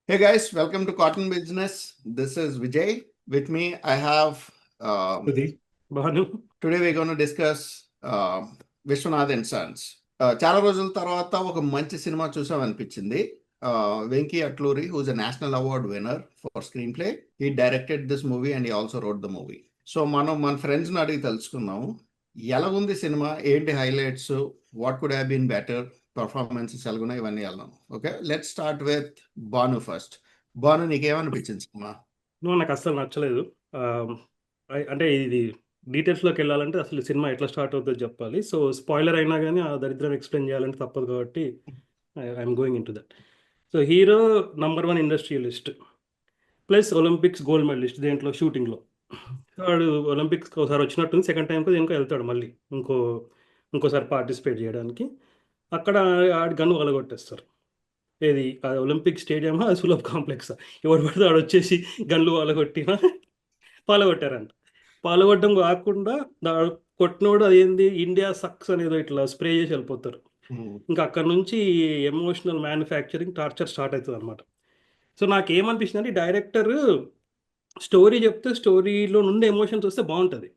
Hey guys, welcome to Cotton Business. This is Vijay. With me, I have Sudhi, Bhanu. today we're going to discuss Viswanath and sons. చాలా రోజుల తర్వాత ఒక మంచి సినిమా చూసాం అనిపించింది. Venky Atluri, who's a national award winner for screenplay. He directed this movie and he also wrote the movie. So మనం మన ఫ్రెండ్స్ని అడిగి తెలుసుకుందాము ఎలాగుంది సినిమా, ఏంటి highlights, what could have been better, performances ఎలాగున్నాయి, ఇవన్నీ వెళ్దాం. Okay, let's start with Bhanu first. Bhanu, నీకేమనిపించింది సినిమా? నువ్వు నాకు అస్సలు నచ్చలేదు. అంటే ఇది డీటెయిల్స్లోకి వెళ్ళాలంటే అసలు సినిమా ఎట్లా స్టార్ట్ అవుతుందో చెప్పాలి. సో స్పాయిలర్ అయినా కానీ ఆ దరిద్రం ఎక్స్ప్లెయిన్ చేయాలంటే తప్పదు కాబట్టి I'm going into that. So hero #1 industrialist plus Olympics gold medallist దేంట్లో షూటింగ్లో. వాడు ఒలింపిక్స్కి ఒకసారి వచ్చినట్టుంది, సెకండ్ టైంకి ఇంకో వెళ్తాడు మళ్ళీ ఇంకోసారి పార్టిసిపేట్ చేయడానికి. అక్కడ ఆడి గన్ను వలగొట్టేస్తారు. ఏది ఒలింపిక్ స్టేడియమా, అది సులభ్ కాంప్లెక్సా, ఎవరు పడితే ఆడు వచ్చేసి గన్లు పాలగొట్టారంట. పాలగొట్టడం కాకుండా కొట్టినోడు అదేంది ఇండియా సక్స్ అనేదో ఇట్లా స్ప్రే చేసి వెళ్ళిపోతారు. ఇంకా అక్కడ నుంచి ఎమోషనల్ మ్యానుఫ్యాక్చరింగ్ టార్చర్ స్టార్ట్ అవుతుంది అనమాట. సో నాకేమనిపిస్తుంది అంటే డైరెక్టర్ స్టోరీ చెప్తే స్టోరీలో నుండి ఎమోషన్స్ వస్తే బాగుంటుంది.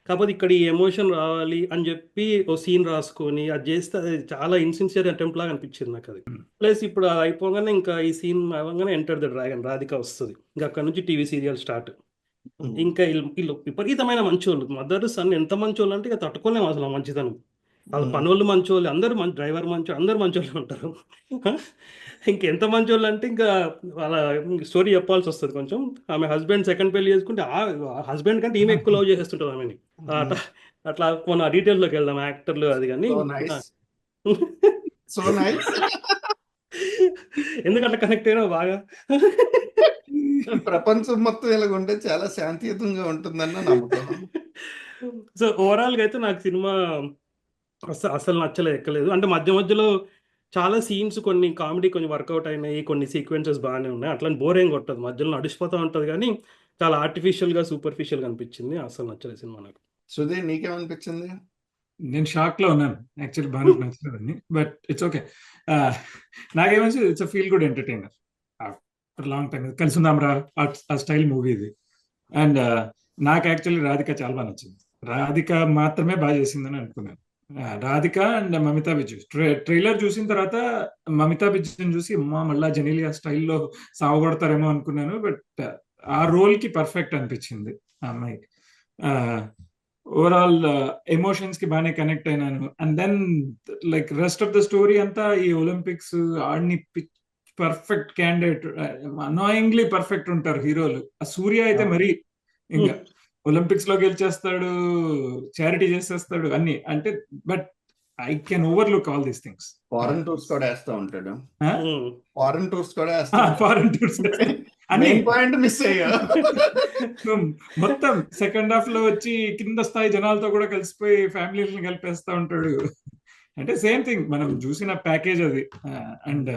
కాకపోతే ఇక్కడ ఈ ఎమోషన్ రావాలి అని చెప్పి ఓ సీన్ రాసుకొని అది చేస్తే అది చాలా ఇన్సిన్సియర్ అటెంప్ట్ లాగా అనిపించింది నాకు అది. ప్లస్ ఇప్పుడు అది అయిపోగానే ఇంకా ఈ సీన్ అవ్వగానే ఎంటర్ ద డ్రాగన్ రాధిక వస్తుంది. ఇంకా అక్కడ నుంచి టీవీ సీరియల్ స్టార్ట్. ఇంకా వీళ్ళు విపరీతమైన మంచోళ్ళు, మదర్ సన్ ఎంత మంచోళ్ళు అంటే ఇక తట్టుకోలేము అసలు ఆ మంచితనం. వాళ్ళ పనులు మంచోళ్ళు, అందరూ డ్రైవర్ మంచో, అందరూ మంచోళ్ళు ఉంటారు. ఇంకెంత మంచోళ్ళు అంటే ఇంకా వాళ్ళ స్టోరీ చెప్పాల్సి వస్తుంది కొంచెం. ఆమె హస్బెండ్ సెకండ్ పెళ్లి చేసుకుంటే ఆ హస్బెండ్ కంటే ఈమె ఎక్కువ లవ్ చేసేస్తుంటుంది ఆమెని. అట్లా అట్లా మన డీటెయిల్స్లోకి వెళ్దాం, యాక్టర్లు అది కానీ. So nice. ఎందుకంటే కనెక్ట్ అయినా బాగా. ప్రపంచం మొత్తం ఇలాగుంటే చాలా శాంతియుతంగా ఉంటుందన్న నమ్మకం. సో ఓవరాల్గా అయితే నాకు సినిమా అసలు నచ్చలేదు, ఎక్కలేదు. అంటే మధ్య మధ్యలో చాలా సీన్స్, కొన్ని కామెడీ కొంచెం వర్కౌట్ అయినాయి, కొన్ని సీక్వెన్సెస్ బాగానే ఉన్నాయి. అట్లా బోర్ ఏం కొట్టదు, మధ్యలో నడిచిపోతూ ఉంటుంది. కానీ చాలా ఆర్టిఫిషియల్గా సూపర్ఫిషియల్గా అనిపించింది. అసలు నచ్చలేదు సినిమా నాకు. సుధీర్, నీకేమనిపించింది? నేను షాక్ లో ఉన్నాను యాక్చువల్లీ, బాగా నచ్చలేదని. But it's okay. నాకేమనిపించి it's a feel good entertainer after long time. Kalisi Undamraa ఆ స్టైల్ మూవీ ఇది. అండ్ నాకు యాక్చువల్లీ రాధిక చాలా బాగా నచ్చింది. రాధిక మాత్రమే బాగా చేసిందని అనుకున్నాను. రాధిక అండ్ మమితా బిజు ట్రైలర్ చూసిన తర్వాత మమితా బిజుని చూసి మళ్ళా జెనీలియా స్టైల్లో సాగుపడతారేమో అనుకున్నాను. బట్ ఆ రోల్ కి పర్ఫెక్ట్ అనిపించింది ఆ అమ్మాయి. ఓవరాల్ ఎమోషన్స్ కి బాగానే కనెక్ట్ అయినాను. And then like rest of the story అంతా ఈ ఒలింపిక్స్ ఆడిని పర్ఫెక్ట్ క్యాండిడేట్, అనాయింగ్లీ పర్ఫెక్ట్ ఉంటారు హీరోలు. ఆ సూర్య అయితే మరీ ఇంకా ఒలింపిక్స్ లో గెలిచేస్తాడు, చారిటీ చేసేస్తాడు అన్ని. అంటే but I can overlook all these things. Foreign tours కూడా వేస్తా ఉంటాడు. ఫారెన్ టూర్స్ పాయింట్ మిస్ అయ్యా. మొత్తం సెకండ్ హాఫ్ లో వచ్చి కింద స్థాయి జనాలతో కూడా కలిసిపోయి ఫ్యామిలీని కలిపేస్తా ఉంటాడు. అంటే సేమ్ థింగ్ మనం చూసిన ప్యాకేజ్ అది. అండ్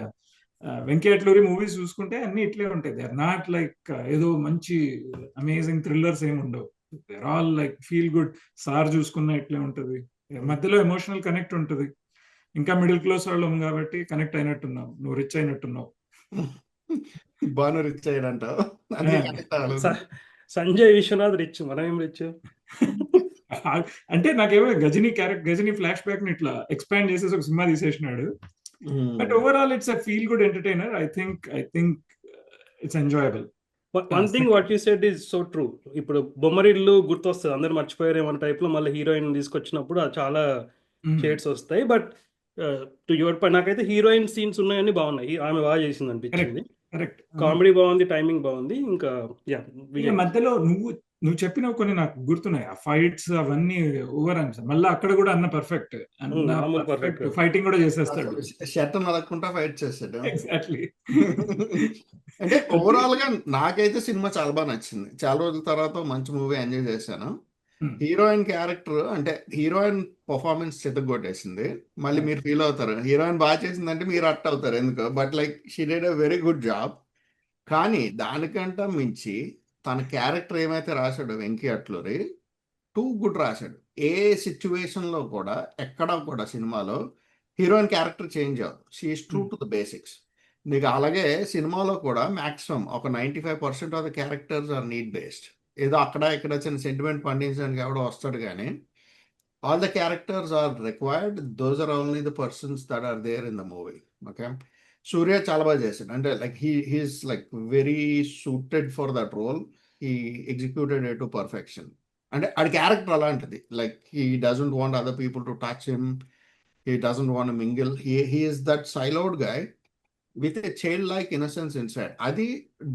వెంకీ అట్లూరి మూవీస్ చూసుకుంటే అన్ని ఇట్లే ఉంటాయి. దే ఆర్ నాట్ లైక్ ఏదో మంచి అమేజింగ్ థ్రిల్లర్స్ ఏమి ఉండవు. They are all like feel good. Sir చూసుకున్న ఇట్లే ఉంటది, మధ్యలో ఎమోషనల్ కనెక్ట్ ఉంటది. ఇంకా మిడిల్ క్లాస్ వాళ్ళం కాబట్టి కనెక్ట్ అయినట్టున్నావు, నువ్వు రిచ్ అయినట్టున్నావు. బాను రిచ్ అయ్యాడంట. సంజయ్ విశ్వనాథ్ రిచ్, మనం ఏం రిచ్. అంటే నాకేమో గజనీ ఫ్లాష్ బ్యాక్ ని ఇట్లా ఎక్స్పాండ్ చేసేసి ఒక సినిమా తీసేసినాడు. But overall it's a feel good entertainer. I think it's enjoyable. One thing what you said is so true. ఇప్పుడు బొమ్మరిల్లు గుర్తొస్తుంది, అందరు మర్చిపోయారేమో టైప్ లో మళ్ళీ హీరోయిన్ తీసుకొచ్చినప్పుడు చాలా షేడ్స్ వస్తాయి. బట్ టు యువర్ పాయింట్, నాకైతే హీరోయిన్ సీన్స్ ఉన్నాయని బాగున్నాయి, ఆమె బాగా చేసింది అనిపించింది. కామెడీ బాగుంది, టైమింగ్ బాగుంది. ఇంకా మధ్యలో నువ్వు చెప్పినవి కొన్ని నాకు గుర్తున్నాయి. ఆ ఫైట్స్ అవన్నీ ఓవర్ అనిపిస్తాయి. మళ్ళీ అక్కడ కూడా అన్న పర్ఫెక్ట్ ఫైటింగ్ కూడా చేసేస్తాడు, షర్ట్ నలక్కుంటా ఫైట్ చేస్తాడు. ఎగ్జాక్ట్లీ. అంటే ఓవరాల్ గా నాకైతే సినిమా చాలా బాగా నచ్చింది. చాలా రోజుల తర్వాత మంచి మూవీ ఎంజాయ్ చేశాను. హీరోయిన్ క్యారెక్టర్ అంటే హీరోయిన్ పర్ఫార్మెన్స్ చెత్తగొట్టేసింది. మళ్ళీ మీరు ఫీల్ అవుతారు, హీరోయిన్ బాగా చేసిందంటే మీరు అట్ అవుతారు ఎందుకు. But like she did a very good job. కానీ దానికంటే మించి తన క్యారెక్టర్ ఏమైతే రాశాడో వెంకీ అట్లూరి, టూ గుడ్ రాశాడు. ఏ సిచ్యువేషన్లో కూడా ఎక్కడా కూడా సినిమాలో హీరోయిన్ క్యారెక్టర్ చేంజ్ అవ్వదు. She is true to the basics. నీకు అలాగే సినిమాలో కూడా మాక్సిమం ఒక 95% of the characters are need based. ఏదో అక్కడ ఇక్కడ చిన్న సెంటిమెంట్ పండించడానికి ఎవడో వస్తాడు కానీ all the characters are required. Those are only the persons that are there in the movie. Okay. Surya చాలా బాగా చేశాడు. అంటే like he's like very suited for that role. He executed it to perfection. అంటే ఆడి character అలాంటిది. Like he doesn't want other people to touch him. He doesn't want to mingle. He is that siloed guy with a childlike innocence inside. అది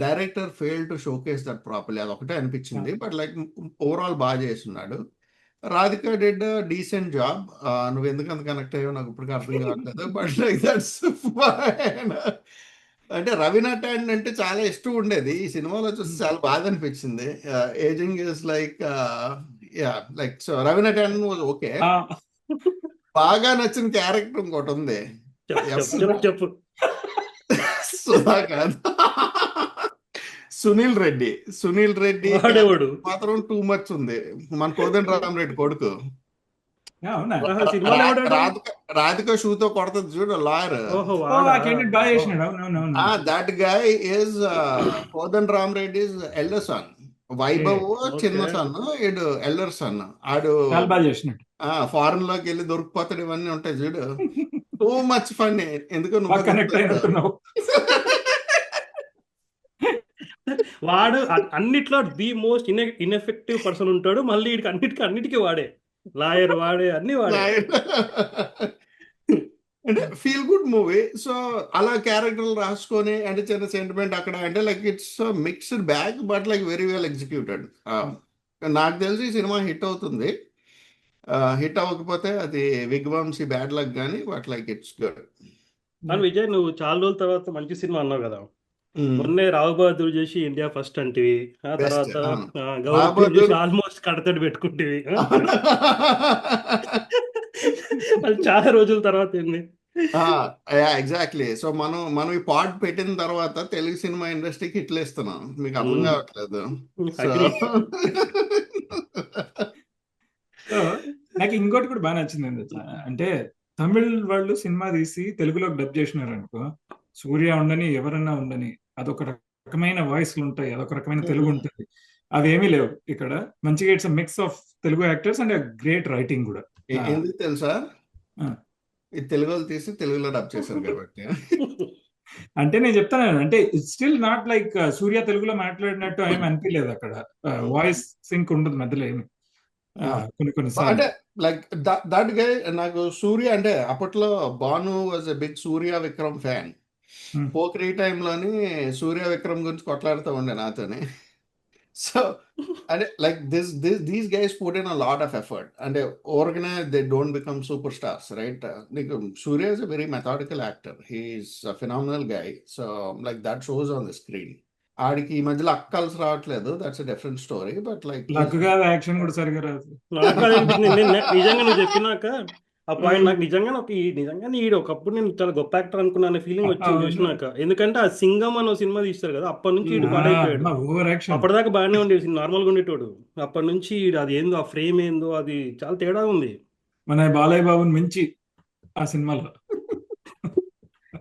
director failed to showcase that properly. అది ఒకటే అనిపించింది. But like overall బాగా చేస్తున్నాడు. Radhika did decent job. నువ్వు ఎందుకు అంత connect అయ్యో నాకు ఇప్పటికీ అర్థం కావట్లేదు. But like that's fine. అంటే రవీనా ట్యాండన్ అంటే చాలా ఇష్టం ఉండేది. ఈ సినిమాలో చూసి చాలా బాధ అనిపించింది. Ageing is like yeah like so Raveena Tandon was okay. బాగా నచ్చిన క్యారెక్టర్ ఇంకోటి ఉంది. చెప్పు. సుధా కాదు, సునీల్ రెడ్డి వాడేవాడు మాత్రం టూ మచ్ ఉంది. మన కోదండరామరెడ్డి కొడుకు. అవునా? సినిమాలో ఎవడాడు? రాధిక షూతో కొడుతుంది చూడు, లాయర్. ఓహో ఓ, ఆ వాడా? candidate బాగా చేసినాడు. అవునవును. That guy is Kodandarama Reddy elder son. Vaibhav చిన్న Okay. సన్, ఈడు ఎల్డర్ సన్. ఆడు చాలా బాగా చేసినాడు. ఫారెన్ లోకి వెళ్ళి దొరికిపోతాడు, ఇవన్నీ ఉంటాయి చూడు. Too much fun. ఎందుకు బాగా కనెక్ట్ అయినట్టున్నావు. వాడు అన్నిట్లో ది మోస్ట్ ఇన్ఎఫెక్టివ్ పర్సన్ ఉంటాడు. మళ్ళీ వీడికి అన్నిటికీ వాడే లాయర్, వాడే అన్ని వాడే. అంటే ఫీల్ గుడ్ మూవీ. సో అలా క్యారెక్టర్లు రాసుకొని అంటే చిన్న సెంటిమెంట్ అక్కడ అంటే like it's mixed bag but like very well executed. నాకు తెలిసి ఈ సినిమా హిట్ అవుతుంది. హిట్ అవ్వకపోతే అది విగ్వంశీ బ్యాడ్ లక్ కానీ బట్ లైక్ ఇట్స్ గుడ్. అని విజయ్, నువ్వు చాలా రోజుల తర్వాత మంచి సినిమా అన్నావు కదా. మొన్నే రావు బహదూర్ చేసి ఇండియా ఫస్ట్ అంటివి. ఆ Best, తర్వాత అవును. గౌరవ్ రావు బహదూర్ చేసి ఆల్మోస్ట్ కడతడి పెట్టుకుంటేవి. అది చాలా రోజుల తర్వాత ఏంది. ఎగ్జాక్ట్లీ. సో మనం ఈ పాడ్ పెట్టిన తర్వాత తెలుగు సినిమా ఇండస్ట్రీకి హిట్లు ఇస్తున్నాం. మీకు అర్థం Hmm. కావట్లేదు. So Agree. సో నాకు ఇంకోటి కూడా బాగా నచ్చింది. ఏంది తెలుసా? అంటే తమిళ్ వాళ్ళు సినిమా తీసి తెలుగులోకి డబ్ చేసినారు అనుకో, సూర్య ఉండని ఎవరన్నా ఉండని అదొక రకమైన వాయిస్లు ఉంటాయి, అదొక రకమైన తెలుగు ఉంటుంది. అవేమీ లేవు ఇక్కడ. మంచిగా it's mix of Telugu actors and great writing కూడా. ఎందుకు తెలుసా? ఆ. ఇది తెలుగులో తీసి తెలుగులో డబ్ చేశారు కాబట్టి. అంటే నేను చెప్తాను, అంటే ఇట్స్ స్టిల్ నాట్ లైక్ సూర్య తెలుగులో మాట్లాడినట్టు ఏమి అనిపించలేదు అక్కడ. వాయిస్ సింక్ ఉండదు మధ్యలో ఏమి. కొన్ని సార్లు అంటే లైక్ దట్ గై. నాకు సూర్య అంటే అప్పట్లో Bhanu was a big Surya Vikram fan. పోక్రీ టైంలోని సూర్య విక్రమ్ గురించి కొట్లాడుతూ ఉండే నాతోనే. సో అంటే like these guys put in a lot of effort. అంటే ఓవర్గానే they don't become super stars, right? నీకు Surya is a very methodical actor. He's a phenomenal guy. So like that shows on the screen. ఆడికి ఈ మధ్యలో అక్కల్స్ రావట్లేదు, that's a different story. But like లక్గా action కూడా సరిగా రాదు. నాకు అది అనిపించింది. నిజంగా నువ్వు చెప్పినాక ఆ పాయింట్ నాకు నిజంగా ఈడు ఒకప్పుడు నేను చాలా గొప్ప యాక్టర్ అనుకున్న ఫీలింగ్ వచ్చింది అవును. చూసినాక. ఎందుకంటే ఆ సింగం అనే సినిమా తీస్తారు కదా, అప్పటి నుంచి ఈడు పాడైపోయాడు. Over action. అప్పటిదాకా బాగానే ఉండేది, నార్మల్గా ఉండేటోడు. అప్పటి నుంచి ఈడు అది ఏందో, ఆ ఫ్రేమ్ ఏందో, అది చాలా తేడా ఉంది. మన బాలయ్య బాబుని మించి ఆ సినిమాలో.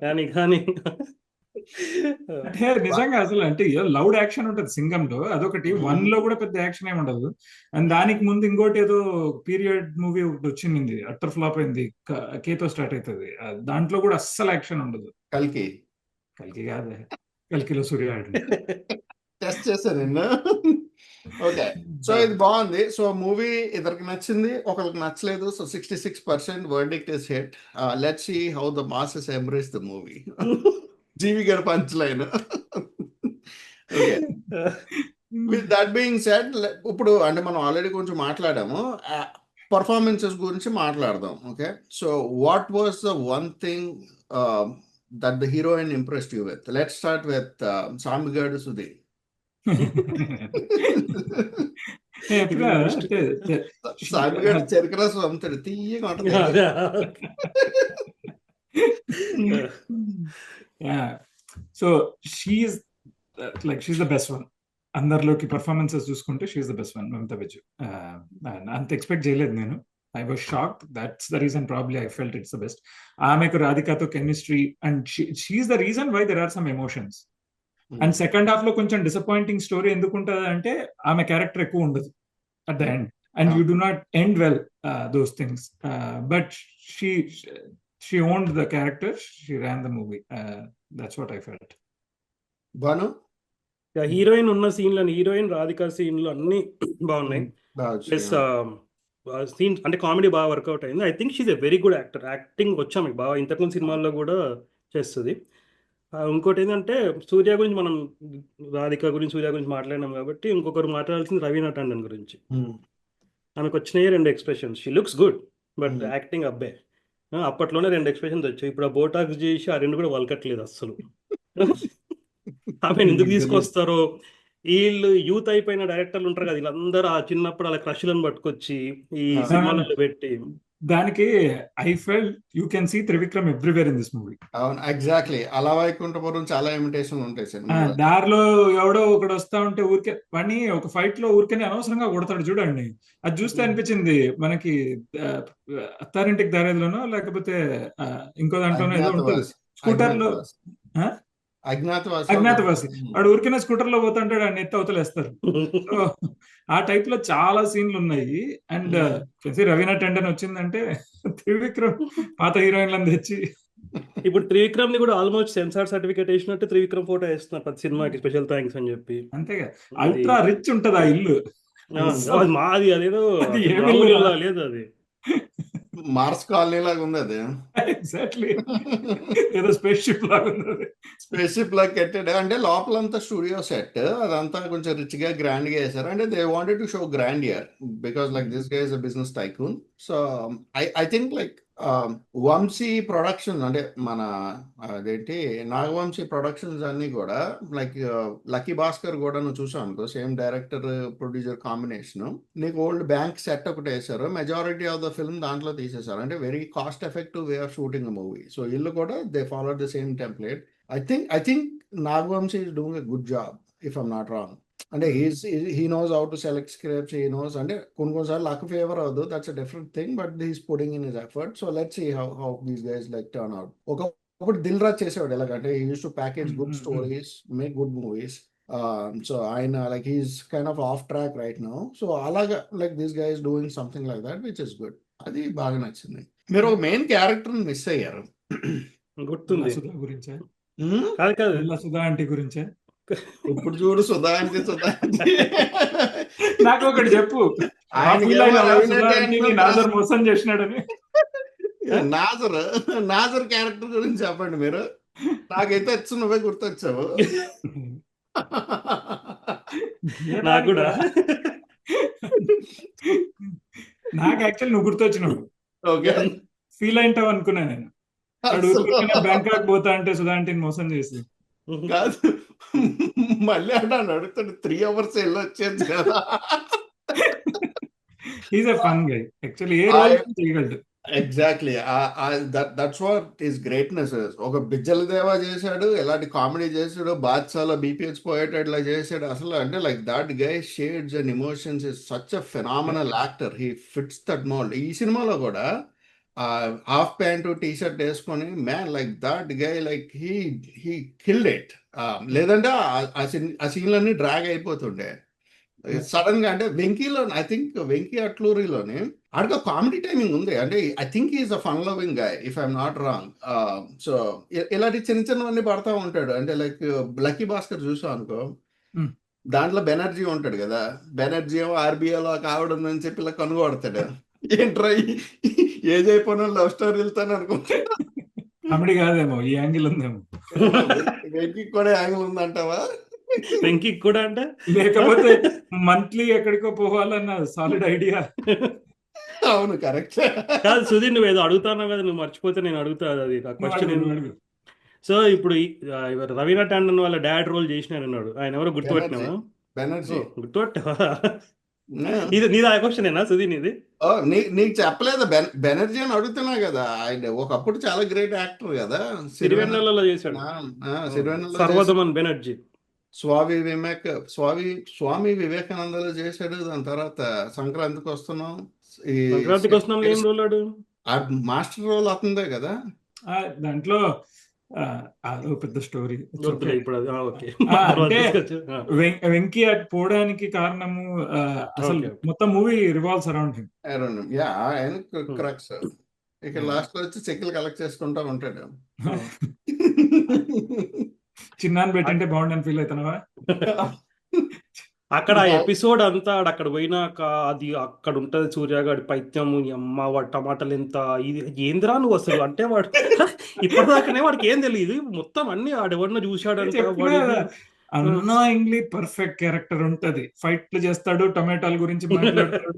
కానీ అంటే నిజంగా అసలు అంటే లౌడ్ యాక్షన్ ఉంటుంది సింగంలో, అదొకటి. వన్ లో కూడా పెద్ద యాక్షన్ ఏమి ఉండదు. అండ్ దానికి ముందు ఇంకోటి ఏదో పీరియడ్ మూవీ ఒకటి వచ్చింది, అట్టర్ ఫ్లాప్ అయింది, కేతో స్టార్ట్ అవుతుంది. దాంట్లో కూడా అస్సలు యాక్షన్ ఉండదు. కల్కి కాదే, కల్కిలో సూర్య టెస్ట్ చేశాను నిన్న. ఓకే, సో ఇది బాగుంది. సో మూవీ ఇద్దరికి నచ్చింది, ఒకరికి నచ్చలేదు. So 66% verdict is hit. Let's see how the masses embrace the movie. GV గారి punch line. Okay, with that being said, ఇప్పుడు అంటే మనం ఆల్రెడీ కొంచెం మాట్లాడాము, పర్ఫార్మెన్సెస్ గురించి మాట్లాడదాం. Okay, so what was the one thing that the heroine impressed you with? Let's start with సామిగాడు సుధీర్. సామిగాడు చెరుకురసం అమ్ముతాడు, తీయగా ఉంటుంది. So she's like she's the best one. అందరిలోకి పర్ఫార్మెన్సెస్ చూసుకుంటే she's the best one. Mamitha Baiju అంత ఎక్స్పెక్ట్ చేయలేదు నేను. I was shocked. That's the reason probably I felt it's the best. ఆమెకు రాధికతో chemistry and she's the reason why there are some emotions. And second half లో కొంచెం disappointing story ఎందుకు ఉంటుంది అంటే ఆమె క్యారెక్టర్ ఎక్కువ ఉండదు at the end, and you do not end well those things. But she owned the character, she ran the movie. That's what I felt. Bhanu heroine ఉన్న సీన్లు, హీరోయిన్ రాధిక సీన్లు అన్ని బాగున్నాయి. ప్లస్ సీన్స్ అంటే కామెడీ బాగా వర్కౌట్ అయింది. I think she's a very good actor. Acting వచ్చా మీకు బాగా, ఇంతకుముందు సినిమాల్లో కూడా చేస్తుంది. ఇంకోటి ఏంటంటే సూర్య గురించి మనం రాధిక గురించి సూర్య గురించి మాట్లాడినాం కాబట్టి ఇంకొకరు మాట్లాడాల్సింది రవీనా టండన్ గురించి. ఆమెకు వచ్చినాయి 2 expressions. She looks good but acting అబ్బే. అప్పట్లోనే 2 ఎక్స్ప్రెషన్స్ వచ్చాయి. ఇప్పుడు ఆ బోటాక్స్ చేసి ఆ 2 కూడా వలకట్లేదు అస్సలు. ఆమె ఎందుకు తీసుకొస్తారో, వీళ్ళు యూత్ అయిపోయిన డైరెక్టర్లు ఉంటారు కదా, వీళ్ళందరూ ఆ చిన్నప్పుడు అలా క్రష్లను పట్టుకొచ్చి ఈ సినిమాలలో పెట్టి, దానికి I felt you can see Trivikram everywhere in this movie. అవును, ఎగ్జాక్ట్లీ. అలా వైకుంఠపురం చాలా ఇమిటేషన్ ఉంటాయి సినిమా. దారిలో ఎవడో ఒకడు వస్తా ఉంటే ఊరికే పని ఒక ఫైట్ లో ఊరికే అనవసరంగా కొడతాడు చూడండి. అది చూస్తే అనిపించింది మనకి అత్తారింటికి దారేదిలోనో లేకపోతే ఇంకో దాంట్లోనో ఏదో ఉంటుంది స్కూటర్ లో, అజ్ఞాతవాసి. వాడు ఊరికైనా స్కూటర్ లో పోతుంటాడు, ఆయన ఎత్తి అవతలేస్తారు. సో ఆ టైప్ లో చాలా సీన్లు ఉన్నాయి. అండ్ రవీనా టండన్ వచ్చిందంటే త్రివిక్రమ్ పాత హీరోయిన్లను తెచ్చి, ఇప్పుడు త్రివిక్రమ్ ని కూడా ఆల్మోస్ట్ సెన్సార్ సర్టిఫికేట్ వేసినట్టు త్రివిక్రమ్ ఫోటో వేస్తున్నారు ప్రతి సినిమాకి, స్పెషల్ థ్యాంక్స్ అని చెప్పి. అంతేగా, అల్ట్రా రిచ్ ఉంటది ఆ ఇల్లు. మాది అదేదో లేదు, అది మార్స్ కాలనీ లాగా ఉంది. అది ఎగ్జాక్ట్లీ ఏదో స్పేస్ షిప్ లాగా ఉంది. స్పేస్ షిప్ లాగా కట్టాడు. అంటే లోపలంతా స్టూడియో సెట్, అదంతా కొంచెం రిచ్ గా గ్రాండ్ గా వేసారు. అంటే they wanted to show grandeur because like this guy is a business tycoon. So I think like Vamsi production అంటే మన అదేంటి నాగవంశీ ప్రొడక్షన్స్ అన్ని కూడా లైక్ లక్కీ భాస్కర్ కూడా నువ్వు చూసావు అనుకో, సేమ్ డైరెక్టర్ ప్రొడ్యూసర్ కాంబినేషన్. నీకు ఓల్డ్ బ్యాంక్ సెట్ ఒకటి వేసారు, మెజారిటీ ఆఫ్ ద ఫిల్మ్ దాంట్లో తీసేశారు. అంటే very cost effective way of shooting movie. So ఇల్లు కూడా they follow the same template. I think Nagvamshi is doing a good job, if I'm not wrong. And he knows how to select scripts. He knows, and కొన్నిసార్లు luck favor avadu, that's a different thing, but he's putting in his effort. So let's see how these guys like turn out. ఒకప్పుడు దిల్ రాజ్ చేసేవాడు ఎలాగంటే he used to package good stories, make good movies. So ఆయన like he's kind of off track right now. So అలాగా like this guy is doing something like that, which is good. అది బాగా నచ్చింది. మీరు ఒక మెయిన్ క్యారెక్టర్ మిస్ అయ్యారు, గుర్తుంది గురించే కాదు సుధా ఆంటీ గురించే. ఇప్పుడు చూడు సుధా ఆంటీ నాకు ఒకటి చెప్పు, నాజర్ మోసం చేసినాడని. నాజర్ క్యారెక్టర్ గురించి చెప్పండి మీరు. నాకైతే వచ్చి నువ్వే గుర్తొచ్చావు. నాకు కూడా నాకు యాక్చువల్ నువ్వు గుర్తొచ్చినావు. ఓకే, ఫీల్ అయింటావు అనుకున్నా నేను. బ్యాంకాక్ పోతా అంటే సుధా ఆంటీని మోసం చేసి కాదు, మళ్ళీ అంటే అడుగుతాడు 3 hours వెళ్ళొచ్చేది కదా. He's a fun guy actually, ఏ రోల్ చేయగలడు. Exactly, that's what is greatness. ఒక బిజ్జల దేవా చేశాడు, ఎలాంటి కామెడీ చేశాడు, బాద్షాలో బీపీహెచ్ పోయేటట్లా చేశాడు. అసలు అంటే like that guy shades and emotions is such a phenomenal actor. He fits that mould. ఈ సినిమాలో కూడా హాఫ్ ప్యాంటు టీ షర్ట్ వేసుకొని man like that guy like he killed it. లేదంటే ఆ సీన్లన్నీ డ్రాగ్ అయిపోతుండే సడన్ గా. అంటే వెంకీలో ఐ థింక్ వెంకీ అట్లూరిలోనే ఆడికి కామెడీ టైమింగ్ ఉంది. అంటే I think is a fun loving guy, if I'm not wrong. So ఇలాంటి చిన్నవన్నీ పడతా ఉంటాడు. అంటే లైక్ లక్కీ భాస్కర్ చూసావు అనుకో, దాంట్లో బెనర్జీ ఉంటాడు కదా, బెనర్జీ ఏమో ఆర్బీఐలో ఆవిడ ఉందని చెప్పి ఇలా కనుగొడతాడు. ఏంట్రా ఏజ్ అయిపోయిన లవ్ స్టోరీ వెళ్తాను అనుకుంటాడు. కామెడీ కాదేమో, ఈ యాంగిల్ ఉందేమో. వెంకీ కూడా యాంగిల్ ఉందంటావా? వెంకీ కూడా అంటే లేకపోతే మంత్లీ ఎక్కడికో పోవాలన్న సాలిడ్ ఐడియా. అవును, కరెక్ట్. కాదు సుధీర్, నువ్వు ఏదో అడుగుతావు కదా, నువ్వు మర్చిపోతే నేను అడుగుతా అది ఆ క్వశ్చన్. సో ఇప్పుడు రవీనా టండన్ వాళ్ళ డాడ్ రోల్ చేసినాడు, ఆయన ఎవరో గుర్తుపెట్టినావా? బెనర్జీ గుర్తుపెట్టావా? ఇది నీది ఆ క్వశ్చనేనా సుధీర్? నీది నీకు చెప్పలేదు. బెనర్జీ అని అడుగుతున్నా కదా. ఆయన ఒకప్పుడు చాలా గ్రేట్ యాక్టర్ కదా, సిరివెన్నెలలో చేశాడు. సర్వదమన్ బెనర్జీ స్వామి వివేకానందలో చేశాడు. దాని తర్వాత సంక్రాంతికి వస్తున్నాం, ఈ సంక్రాంతికి వస్తున్నాం ఏం రోల్ ఆడు? మాస్టర్ రోల్ అవుతుందే కదా. దాంట్లో అదో పెద్ద స్టోరీ. వద్దులే ఇప్పుడు అది. ఓకే. అంటే వెంకీ అటు పోవడానికి కారణము అసలు ఓకే, ఓకే. మొత్తం movie revolves around him. Yeah, ఆయన క్రక్స్. ఇక లాస్ట్ లో వచ్చి చెక్కులు కలెక్ట్ చేసుకుంటా ఉంటాడు. చిన్నాన్ని పెట్టింటే బాగుండని ఫీల్ అవుతున్నావా? అక్కడ ఎపిసోడ్ అంతా అక్కడ పోయినాక అది అక్కడ ఉంటది సూర్యగాడి పైత్యము, ఈ అమ్మ వాడు టమాటాలు ఎంత ఇది ఏందిరా నువ్వు అసలు అంటే వాడు ఇప్పటిదాకానే వాడికి ఏం తెలియదు, మొత్తం అన్ని ఆడెవరినో చూశాడంట వాడు. అన్నాయింగ్లీ పర్ఫెక్ట్ క్యారెక్టర్ ఉంటది, ఫైట్లు చేస్తాడు, టమాటాల గురించి మాట్లాడతాడు.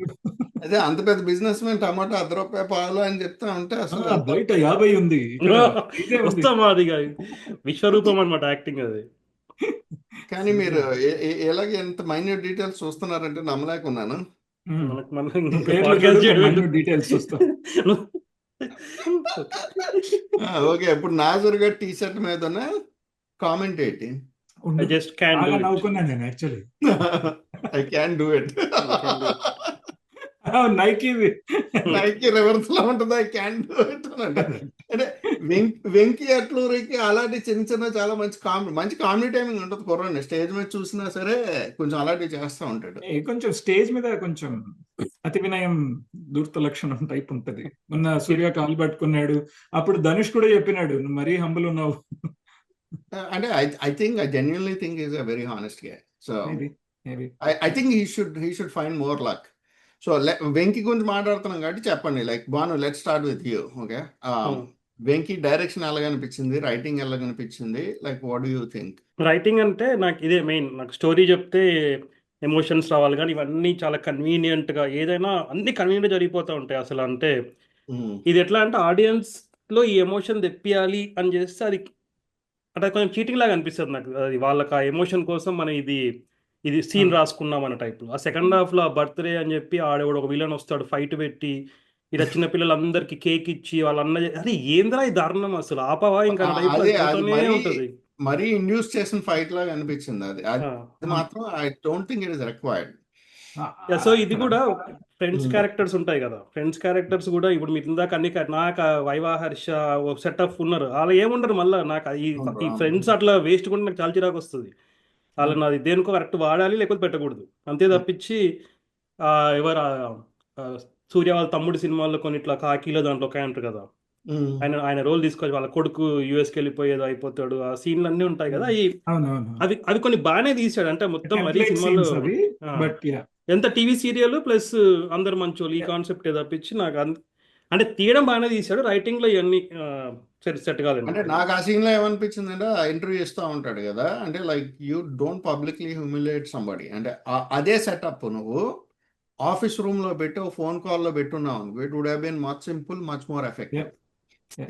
అదే అంత పెద్ద బిజినెస్ మ్యాన్ టమాటా ₹1 పాలు అని చెప్తా ఉంటే అసలు బయట 50 ఉంది, వస్తాం అది విశ్వరూపం అనమాట యాక్టింగ్ అది. కానీ మీరు ఎలాగ ఎంత మైన్యూట్ డీటెయిల్స్ చూస్తున్నారంటే నమ్మలేకున్నాను. డీటెయిల్స్ చూస్తాం. ఓకే, ఇప్పుడు నాజర్ గారి టీ షర్ట్ మీద కామెంట్ ఏంటి? Just can do it. నవ్వుకున్నాను నేను యాక్చువల్లీ. I can do it. Nike reverse లో ఉంటుంది, ఐ క్యాన్ డూ ఇట్ అంటే వెంకీ అట్లూరికి అలాంటి చిన్న చిన్న చాలా మంచి కామెడీ టైమింగ్ ఉంటుంది. కుర్రాన్ని స్టేజ్ మీద చూసినా సరే కొంచెం అలాంటివి చేస్తూ ఉంటాడు. కొంచెం స్టేజ్ మీద కొంచెం అతి వినయం దూర్త లక్షణం టైప్ ఉంటది. మొన్న సూర్య కాలు పట్టుకున్నాడు, అప్పుడు ధనుష్ కూడా చెప్పినాడు నువ్వు మరీ హంబుల్ ఉన్నావు అంటే I genuinely think he's a very honest guy. So maybe. I think he should find more luck. So Venky గురించి మాట్లాడుతున్నాం కాబట్టి చెప్పండి. Like Bhanu, let's start with you. Okay, Venky direction ఎలాగనిపించింది, రైటింగ్ ఎలాగనిపించింది, like what do you think? Writing అంటే నాకు ఇదే main, నాకు స్టోరీ చెప్తే ఎమోషన్స్ రావాలి, కానీ ఇవన్నీ చాలా కన్వీనియంట్గా ఏదైనా అన్ని కన్వీనియంట్ జరిగిపోతూ ఉంటాయి అసలు. అంటే ఇది ఎట్లా అంటే ఆడియన్స్లో ఈ ఎమోషన్ తెప్పియాలి అని చేస్తే అది అంటే కొంచెం చీటింగ్ లాగా అనిపిస్తుంది నాకు. అది వాళ్ళకి ఆ ఎమోషన్ కోసం మనం ఇది సీన్ రాసుకున్నాం అన్న టైప్లో. ఆ సెకండ్ హాఫ్లో బర్త్డే అని చెప్పి ఆడేవాడు ఒక విలన్ వస్తాడు, ఫైట్ పెట్టి ఇలా చిన్న పిల్లలందరికీ కేక్ ఇచ్చి వాళ్ళన్న అది ఏంద్రా ఈ దారుణం అసలు ఆపవా ఇంకా ఉంటుంది. మరీ ఇండ్యూస్ చేసిన ఫైట్ లాగా అనిపించింది అది మాత్రం. I don't think it is required. So ఇది కూడా ఫ్రెండ్స్ క్యారెక్టర్స్ ఉంటాయి కదా, ఫ్రెండ్స్ క్యారెక్టర్స్ కూడా ఇప్పుడు మీరు ఇందాక అన్ని నాకు వైవా, హర్ష సెటప్ ఉన్నారు, అలా ఏముండరు. మళ్ళీ నాకు ఈ ఫ్రెండ్స్ అట్లా వేస్ట్ కూడా నాకు చాలా చిరాకు వస్తుంది. వాళ్ళని అది దేనికో కరెక్ట్ వాడాలి, లేకపోతే పెట్టకూడదు అంతే తప్పించి. ఎవరు సూర్య వాళ్ళ తమ్ముడి సినిమాల్లో కొన్ని ఇట్లా కాకీలో దాంట్లో ఒక ఉంటారు కదా, ఆయన రోల్ తీసుకొని వాళ్ళ కొడుకు యుఎస్కి వెళ్ళిపోయేది అయిపోతాడు, ఆ సీన్లు అన్నీ ఉంటాయి కదా, అవి కొన్ని బాగానే తీసాడు. అంటే మొత్తం మరీ సినిమాలో ఎంత టీవీ సీరియల్ ప్లస్ అందరు మంచోళ్ళు ఈ కాన్సెప్ట్ తప్పించి నాకు అంటే తీయడం బాగానే తీసాడు. రైటింగ్ లో ఇవన్నీ సెట్ కాలేదు. అంటే నాకు ఆ సీన్ లో ఏమనిపించింది అంటే, ఇంటర్వ్యూ ఇస్తూ ఉంటాడు కదా, అంటే like you don't publicly humiliate somebody. అంటే అదే సెటప్ నువ్వు ఆఫీస్ రూమ్ లో పెట్టి ఫోన్ కాల్లో పెట్టున్నావు, it would have been much simple, much more effective.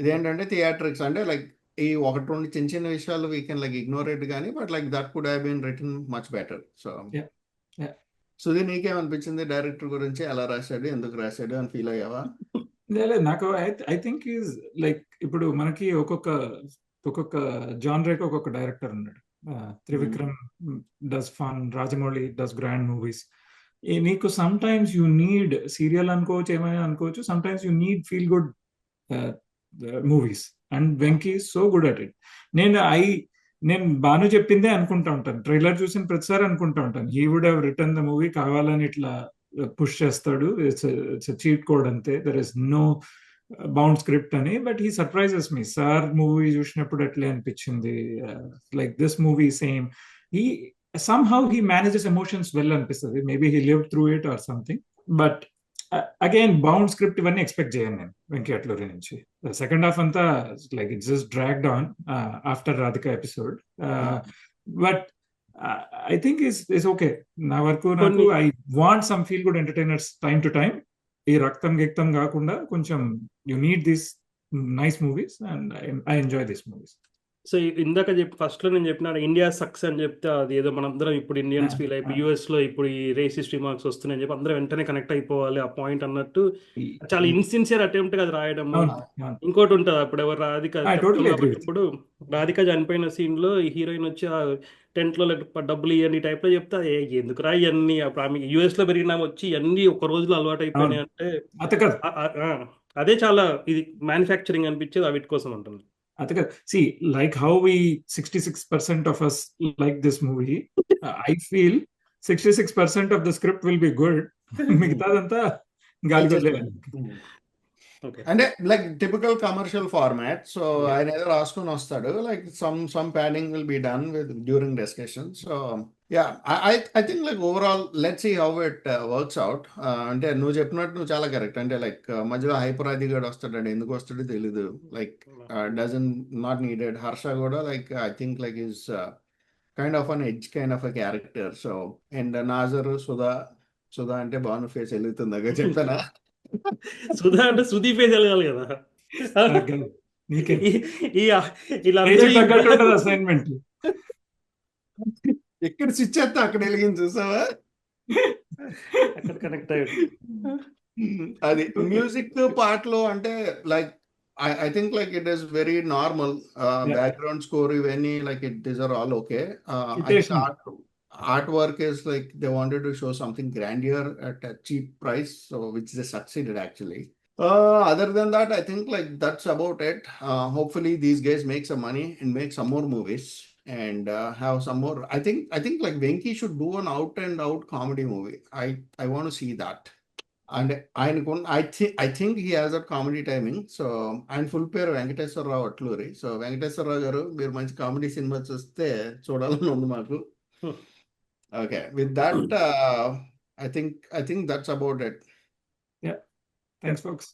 ఇదేంటంటే థియేట్రిక్స్ అంటే లైక్ ఈ ఒకటి రెండు చిన్న చిన్న విషయాలు we can like ignore it, కానీ but like that could have been written much better. So Sudhee, నీకేమనిపించింది డైరెక్టర్ గురించి? ఎలా రాశాడు, ఎందుకు రాశాడు అని ఫీల్ అయ్యావా? లేదు, నాకు ఐ థింక్ ఈజ్ లైక్ ఇప్పుడు మనకి ఒక్కొక్క జానర్కి ఒక్కొక్క డైరెక్టర్ ఉన్నాడు. Trivikram does fun, Rajamouli does grand movies. నీకు some times you need serial అనుకోవచ్చు, ఏమైనా అనుకోవచ్చు, some times you need feel good movies, and Venky is so good at it. నేను బాను చెప్పిందే అనుకుంటా ఉంటాను, ట్రైలర్ చూసిన ప్రతిసారి అనుకుంటా ఉంటాను he would have written the movie, కావాలని ఇట్లా పుష్ చేస్తాడు, ఇట్స్ చీట్ కోడ్ అంతే, there is no bound script అని. But he surprises me. Sir మూవీ చూసినప్పుడు అట్లే అనిపించింది, like this movie same. He somehow he manages emotions well అనిపిస్తుంది. Maybe he lived through it or something. But again bound script ఇవన్నీ expect చేయను నేను వెంకీ అట్లూరి నుంచి. సెకండ్ హాఫ్ అంతా like it's just dragged on after Radhika episode. But I think is okay. నా వరకు నాకు I want some feel good entertainers time to time. ఈ రక్తం గిక్తం కాకుండా కొంచెం you need this nice movies and I enjoy this movies. So ఇందాక first లో నేను చెప్పిన ఇండియా సక్స్ అని చెప్తే అది ఏదో మనందరం ఇప్పుడు ఇండియన్స్ ఫీల్ అయిపోయి యుఎస్ లో ఇప్పుడు ఈ రేసిస్ట్ రిమార్క్స్ వస్తున్నాయని చెప్పి అందరం వెంటనే కనెక్ట్ అయిపోవాలి ఆ పాయింట్ అన్నట్టు చాలా ఇన్సిన్సియర్ అటెంప్ట్ అది రాయడం. ఇంకోటి ఉంటుంది అప్పుడు ఎవరు రాధిక ఇప్పుడు రాధిక చనిపోయిన సీన్ లో ఈ హీరోయిన్ వచ్చి ఆ టెంట్ లో డబ్బులు ఇవ్వండి టైప్ లో చెప్తే ఎందుకు రా ఇవన్నీ అప్పుడు ఆమె యుఎస్ లో పెరిగినా వచ్చి ఇవన్నీ ఒక రోజులో అలవాటు అయిపోయినాయి అంటే అదే చాలా ఇది మ్యానుఫ్యాక్చరింగ్ అనిపించేది వీటి కోసం ఉంటుంది. See, like how 66% of us like this movie, I feel 66% of the script will be good. మిగతాదంతా గాలి కొదిలేయాలి. అంటే like typical commercial format. So ఆయన ఏదో రాసుకొని వస్తాడు, like some padding will be done with during discussion. So yeah, I think like overall let's see how it works out. అంటే నువ్వు చెప్పినట్టు నువ్వు చాలా కరెక్ట్. అంటే లైక్ మధ్యలో హైపరాది గడు వస్తాడు, ఎందుకు వస్తాడో తెలీదు, like doesn't not needed. Harsha కూడా like I think like is kind of an edge kind of a character. So and Nassar Sudha అంటే బాను ఫేస్ వెళ్తుందిగా చెప్పానా? సుధా అంటే శృతి ఫేస్ వెళ్ళాలి కదా. అసైన్మెంట్ ఎక్కడ స్విచ్ చేస్తా అక్కడ వెలిగింది, చూసావా? అక్కడ కనెక్ట్ అయ్యాడు. అది మ్యూజిక్ పార్ట్ లో అంటే like I think like it is very normal. Background score ఇవన్నీ like these are all okay. I think artwork is like they wanted to show something grandeur at a cheap price, so which they succeeded actually. Other than that, I think like that's about it. Hopefully these guys make some money and make some more movies and have some more. I think like Venki should do an out and out comedy movie. I want to see that. And I think he has that comedy timing. So ఆయన full పేరు Venkateswararao Atluri. So Venkateswararao గారు, మీరు మంచి comedy cinema చూస్తే చూడాలని ఉంది మాకు. Okay, with that I think that's about it. Yeah, thanks folks.